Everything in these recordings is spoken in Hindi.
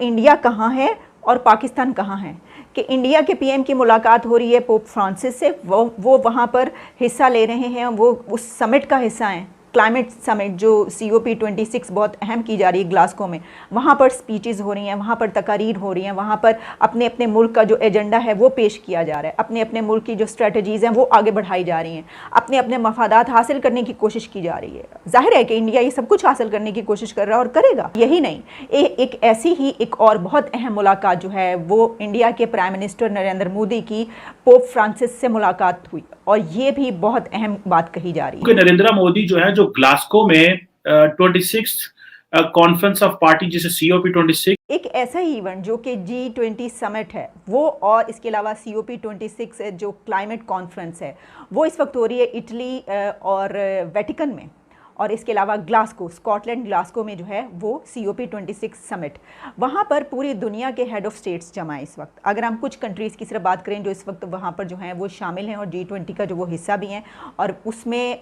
इंडिया कहाँ है और पाकिस्तान कहाँ है। कि इंडिया के पीएम की मुलाकात हो रही है पोप फ्रांसिस से, वो वहाँ पर हिस्सा ले रहे हैं, वो उस समिट का हिस्सा हैं, क्लाइमेट समिट जो COP26 बहुत अहम की जा रही है ग्लासगो में। वहाँ पर स्पीचेस हो रही हैं, वहाँ पर तकारीर हो रही हैं, वहाँ पर अपने अपने मुल्क का जो एजेंडा है वो पेश किया जा रहा है, अपने अपने मुल्क की जो स्ट्रेटजीज़ हैं वो आगे बढ़ाई जा रही हैं, अपने अपने मफादात हासिल करने की कोशिश की जा रही है। जाहिर है कि इंडिया ये सब कुछ हासिल करने की कोशिश कर रहा है और करेगा। यही नहीं, एक ऐसी ही एक और बहुत अहम मुलाकात जो है वो इंडिया के प्राइम मिनिस्टर नरेंद्र मोदी की पोप फ्रांसिस से मुलाकात हुई, और ये भी बहुत अहम बात कही जा रही है। नरेंद्र मोदी जो है जो ग्लासगो में 26 कॉन्फ्रेंस ऑफ पार्टी जिसे COP26 एक ऐसा ही इवेंट जो कि G20 समिट है वो, और इसके अलावा COP26 जो क्लाइमेट कॉन्फ्रेंस है वो इस वक्त हो रही है इटली और वेटिकन में, और इसके अलावा ग्लासगो, स्कॉटलैंड ग्लासगो में जो है वो COP26 समिट। वहाँ पर पूरी दुनिया के हेड ऑफ स्टेट्स जमा है इस वक्त। अगर हम कुछ कंट्रीज़ की सिर्फ बात करें जो इस वक्त वहाँ पर जो हैं वो शामिल हैं और G20 का जो वो हिस्सा भी हैं, और उसमें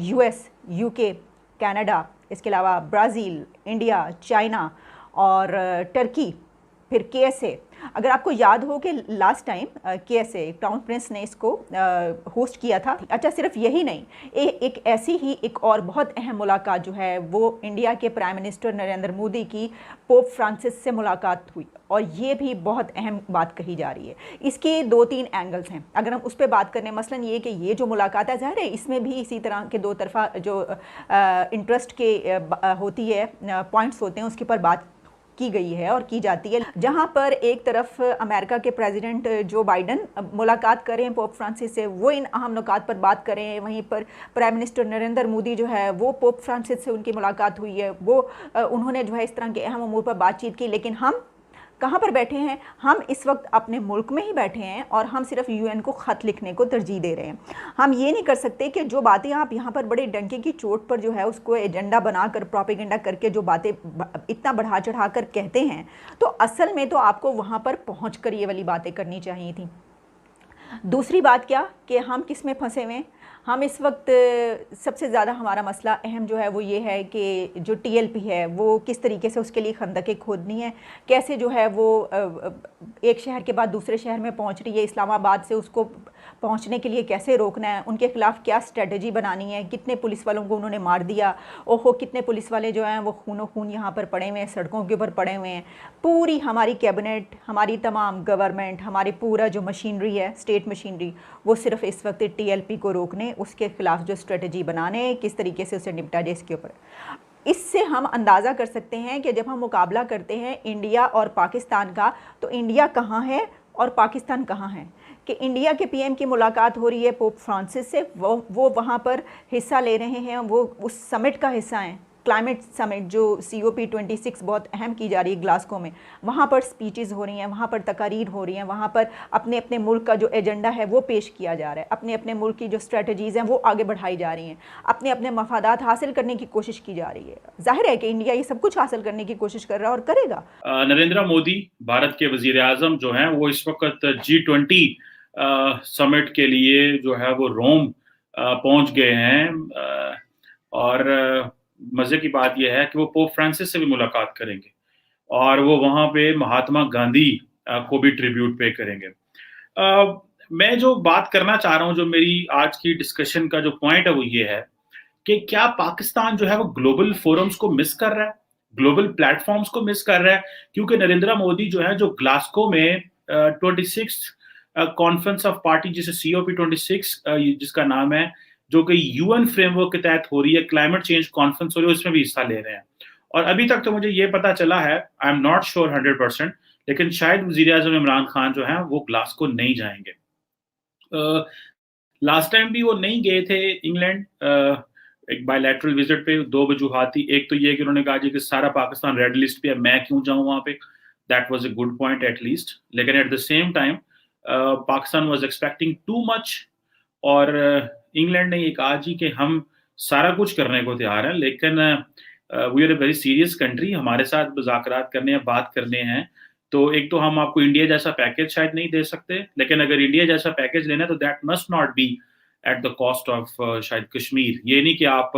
US, UK, कनाडा, इसके अलावा ब्राज़ील, इंडिया, चाइना और टर्की, फिर KSA। अगर आपको याद हो कि last time KSA crown Prince ने इसको होस्ट किया था। अच्छा, सिर्फ यही नहीं, एक ऐसी ही एक और बहुत अहम मुलाकात जो है वो इंडिया के प्राइम मिनिस्टर नरेंद्र मोदी की पोप फ्रांसिस से मुलाकात हुई, और ये भी बहुत अहम बात कही जा रही है। इसके 2-3 एंगल्स हैं। अगर हम उस पर बात करें, मसलन ये कि ये जो मुलाकात है, ज़ाहिर है इसमें भी इसी तरह के दो तरफा जो इंटरेस्ट के होती है, पॉइंट्स होते हैं, उसके ऊपर बात की गई है और की जाती है। जहां पर एक तरफ अमेरिका के प्रेसिडेंट जो बाइडन मुलाकात करें पोप फ्रांसिस से, वो इन अहम नुकात पर बात करें, वहीं पर प्राइम मिनिस्टर नरेंद्र मोदी जो है वो पोप फ्रांसिस से उनकी मुलाकात हुई है, वो उन्होंने जो है इस तरह के अहम अमूर पर बातचीत की। लेकिन हम कहाँ पर बैठे हैं? हम इस वक्त अपने मुल्क में ही बैठे हैं और हम सिर्फ UN को ख़त लिखने को तरजीह दे रहे हैं। हम ये नहीं कर सकते कि जो बातें आप यहाँ पर बड़े डंके की चोट पर जो है उसको एजेंडा बनाकर, प्रोपेगेंडा करके जो बातें इतना बढ़ा चढ़ा कर कहते हैं, तो असल में तो आपको वहाँ पर पहुँच कर ये वाली बातें करनी चाहिए थी। दूसरी बात क्या कि हम किस में फंसे हुए हैं? हम इस वक्त सबसे ज़्यादा हमारा मसला अहम जो है वो ये है कि जो TLP है वो किस तरीके से उसके लिए खंदकें खोदनी है, कैसे जो है वो एक शहर के बाद दूसरे शहर में पहुंच रही है, इस्लामाबाद से उसको पहुंचने के लिए कैसे रोकना है, उनके खिलाफ़ क्या स्ट्रेटजी बनानी है, कितने पुलिस वालों को उन्होंने मार दिया, ओहो कितने पुलिस वाले जो हैं वो खूनो खून यहाँ पर पड़े हुए हैं, सड़कों के ऊपर पड़े हुए हैं। पूरी हमारी कैबिनेट, हमारी तमाम गवर्नमेंट, हमारी पूरा जो मशीनरी है, स्टेट मशीनरी, वो सिर्फ इस वक्त TLP को रोकने, उसके खिलाफ जो स्ट्रेटजी बनाने, किस तरीके से उसे निपटा जाए, इसके ऊपर। इससे हम अंदाज़ा कर सकते हैं कि जब हम मुकाबला करते हैं इंडिया और पाकिस्तान का, तो इंडिया कहाँ है और पाकिस्तान कहाँ है। कि इंडिया के पीएम की मुलाकात हो रही है पोप फ्रांसिस से, वो वहाँ पर हिस्सा ले रहे हैं, वो उस समिट का हिस्सा हैं, क्लाइमेट समिट जो COP26 बहुत अहम की जा रही है ग्लासगो में। वहाँ पर स्पीचेस हो रही हैं, वहाँ पर तकारीर हो रही हैं, वहाँ पर अपने अपने मुल्क का जो एजेंडा है वो पेश किया जा रहा है, अपने अपने मुल्क की जो स्ट्रेटजीज़ हैं वो आगे बढ़ाई जा रही हैं, अपने अपने मफादात हासिल करने की कोशिश की जा रही है। जाहिर है कि इंडिया ये सब कुछ हासिल करने की कोशिश कर रहा है और करेगा। नरेंद्र मोदी भारत के वजीर आजम जो हैं वो इस वक्त G20 समिट के लिए जो है वो रोम पहुंच गए हैं, और मजे की बात यह है कि वो पोप फ्रांसिस से भी मुलाकात करेंगे और वो वहां पे महात्मा गांधी को भी ट्रिब्यूट पे करेंगे। मैं जो बात करना चाह रहा हूं, जो मेरी आज की डिस्कशन का जो पॉइंट है वो ये है कि क्या पाकिस्तान जो है वो ग्लोबल फोरम्स को मिस कर रहा है, ग्लोबल प्लेटफॉर्म्स को मिस कर रहा है, क्योंकि नरेंद्र मोदी जो है जो ग्लासगो में 26 कॉन्फ्रेंस ऑफ पार्टी जिसे COP26 जिसका नाम है, जो कि UN फ्रेमवर्क के तहत हो रही है, क्लाइमेट चेंज कॉन्फ्रेंस हो रही है, उसमें भी हिस्सा ले रहे हैं। और अभी तक तो मुझे ये पता चला है, आई एम नॉट श्योर 100%, लेकिन शायद वजीर आजम इमरान खान जो है वो ग्लासगो नहीं जाएंगे। लास्ट टाइम भी वो नहीं गए थे इंग्लैंड, एक बायलैटरल विजिट पे। दो वजूहाती, एक तो ये कि उन्होंने कहा जी कि सारा पाकिस्तान रेड लिस्ट पे है, मैं क्यों जाऊं वहां पे। That was a good point at least, लेकिन at the same time Pakistan was expecting too much, और इंग्लैंड ने ये कहा जी कि हम सारा कुछ करने को तैयार हैं, लेकिन we are a very serious country, हमारे साथ मुज़ाकरात करने हैं, बात करने हैं, तो एक तो हम आपको इंडिया जैसा पैकेज शायद नहीं दे सकते, लेकिन अगर इंडिया जैसा पैकेज लेना है तो that must not be at the cost of शायद कश्मीर। ये नहीं कि आप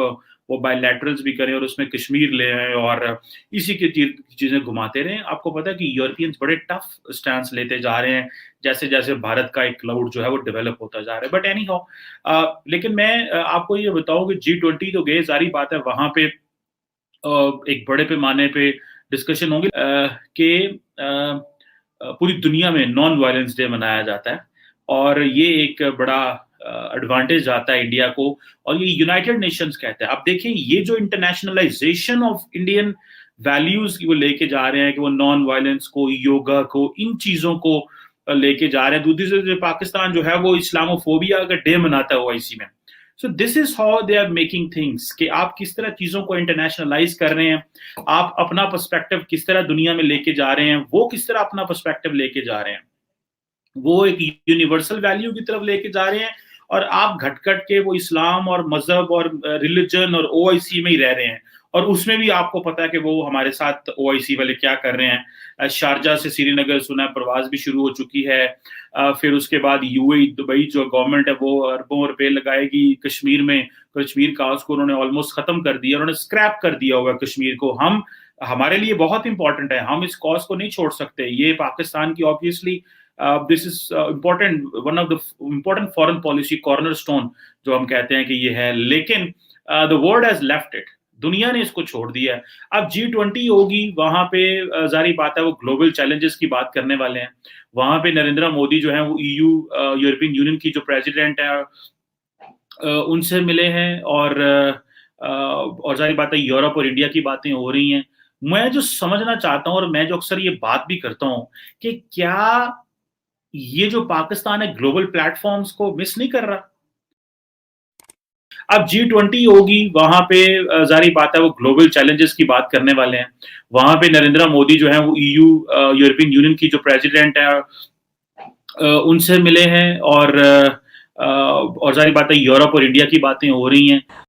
वो बायलैटरल्स भी करें और उसमें कश्मीर ले आए और इसी की चीजें घुमाते रहें। आपको पता है कि यूरोपियंस बड़े टफ स्टैंड लेते जा रहे हैं जैसे जैसे भारत का एक क्लाउड जो है वो डेवलप होता जा रहा है। बट एनी हाउ, लेकिन मैं आपको ये बताऊं कि G20 तो गए, जारी बात है वहां पे एक बड़े पैमाने पे डिस्कशन होंगे कि पूरी दुनिया में नॉन वायलेंस डे मनाया जाता है और ये एक बड़ा एडवांटेज आता है इंडिया को, और ये यूनाइटेड नेशंस कहता है। अब देखिए ये जो इंटरनेशनलाइजेशन ऑफ इंडियन वैल्यूज की वो लेके जा रहे हैं कि वो नॉन वायलेंस को, योगा को, इन चीजों को लेके जा रहे हैं। दूसरी तरफ पाकिस्तान जो है वो इस्लामोफोबिया का डे मनाता है ओआईसी में। So this is how they are making things कि आप किस तरह चीजों को इंटरनेशनलाइज कर रहे हैं, आप अपना पर्सपेक्टिव किस तरह दुनिया में लेके जा रहे हैं, वो किस तरह अपना पर्सपेक्टिव लेके जा रहे हैं, वो एक यूनिवर्सल वैल्यू की तरफ लेके जा रहे हैं, और आप घटघट के वो इस्लाम और मजहब और रिलीजन और ओआईसी में ही रह रहे हैं। और उसमें भी आपको पता है कि वो हमारे साथ ओआईसी वाले क्या कर रहे हैं। शारजा से श्रीनगर सुना प्रवास भी शुरू हो चुकी है। फिर उसके बाद यूएई दुबई जो गवर्नमेंट है वो अरबों रुपए लगाएगी कश्मीर में। कश्मीर का उसको उन्होंने ऑलमोस्ट खत्म कर दिया, उन्होंने स्क्रैप कर दिया होगा कश्मीर को। हम हमारे लिए बहुत इंपॉर्टेंट है, हम इस कॉज को नहीं छोड़ सकते। ये पाकिस्तान की obviously this is important, one of the important foreign policy cornerstone जो हम कहते हैं कि ये है, लेकिन the world has left it, दुनिया ने इसको छोड़ दिया है। अब G20 होगी, वहां पे जारी बात है वो ग्लोबल चैलेंजेस की बात करने वाले हैं। वहां पे नरेंद्र मोदी जो है वो EU यूरोपियन यूनियन की जो प्रेसिडेंट है उनसे मिले हैं, और जारी बात है यूरोप और इंडिया की बातें हो रही हैं। मैं जो समझना चाहता हूं और मैं जो अक्सर ये बात भी करता हूं कि क्या ये जो पाकिस्तान है ग्लोबल प्लेटफॉर्म्स को मिस नहीं कर रहा। अब G20 होगी, वहां पे जारी बात है वो ग्लोबल चैलेंजेस की बात करने वाले हैं। वहां पे नरेंद्र मोदी जो है वो EU यूरोपियन यूनियन की जो प्रेसिडेंट है उनसे मिले हैं, और जारी बात है यूरोप और इंडिया की बातें हो रही हैं।